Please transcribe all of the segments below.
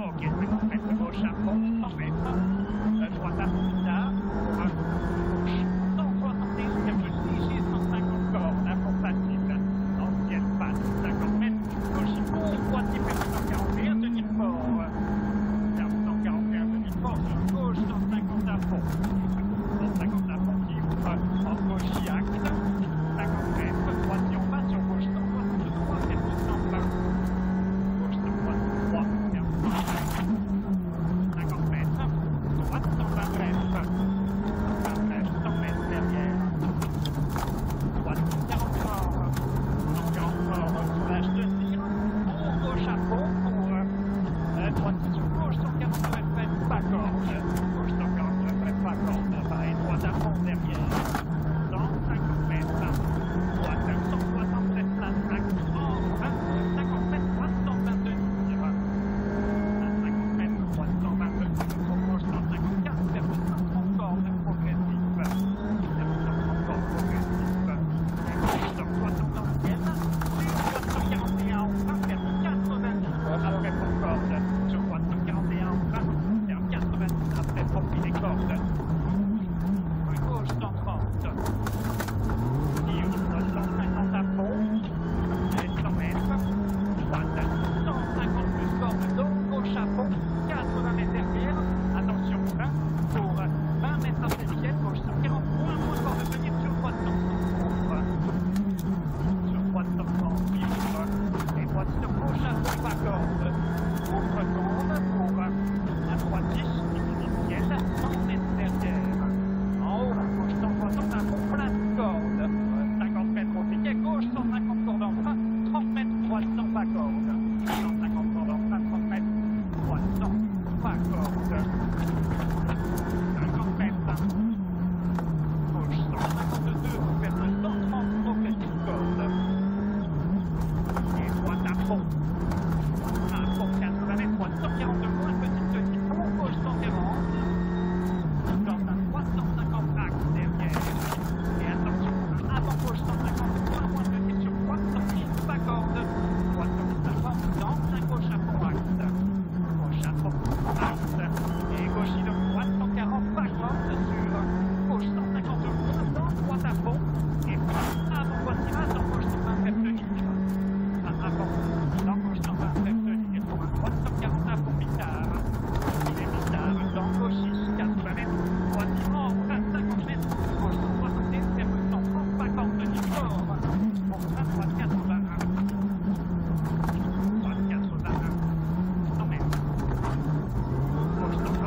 Ok, 50 mètres gauche à fond, 100 mètres. Droite à fond, là. Gauche, 161,6 et 150 cordes à fond facile. Ancienne passe, 50 mètres. Gauche, droite, 141, tenir fort. 141, tenir fort sur gauche, 150 à fond. 150 à fond qui ouvre en gauche, acte. 50 mètres, droite si on va sur gauche, 163, c'est 120. Gauche, droite, 3, 50 mètres, droite, 120 mètres. 120 mètres, 100 mètres derrière. Droite, 140 morts. 140 morts, soulage de tir. En gauche à fond pour droite sur gauche, 149 mètres, pas corde. Gauche, 149 mètres, pas corde. Pareil, droite à fond derrière. 150 mètres. Droite, 167 places, 50 mètres, droite, 122 tirs. 50 mètres, droite, 122 tirs. Gauche, 154, vers 130 cordes progressives. Vers 130 cordes progressives. Gauche, 160 ancienne. 141 en frein, vers 90 après pour corde. Sur droite, 141 en frein, vers 90 après pour filer corde. Gauche, 130. 150 à fond, et 100 mètres, droite, 150 plus corde d'eau, gauche à fond, 80 mètres derrière, attention, frein, pour 20 mètres artificiels, gauche 140, moins corde de venir sur droite 130, sur droite 130, et droite sur gauche à fond, pas corde, ouvre corde pour à droite 10, artificiel, 100 mètres derrière, en haut, gauche 160 à fond, plein de corde. 50 mètres au piquet, gauche, 150 cordes en frein, 30 mètres, droite, 100 pas corde. 150 cordes en frein, 30 mètres, droite, 100 pas corde. 50 mètres, gauche, 152, vers 130 progressive corde. Et droite à fond. À fond, 80 mètres, droite, 142, moins petite fond, gauche, 140. Corde à droite, 150 axes derrière. Et attention, avant gauche 150, moins de tir sur droite, 110, pas corde. Droite comme ça, dans 5 gauche à fond, axe. Gauche à fond, axe. Et gauche de droite, 140, pas corde sur gauche 150, dans droite à fond. Et avant droite tirage, dans gauche 120 vers tenir. Avant, dans gauche 120 vers tenir. Droite 140 à fond, mitard. Il est mitard, dans gauche 80 mètres, droite 50 mètres, gauche 160 vers 130, pas corde de fort. Pour ça, droite 81. Droite 81. 100 mètres. Gauche 140.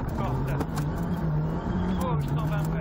pas de corde. Oh, 120 mètres.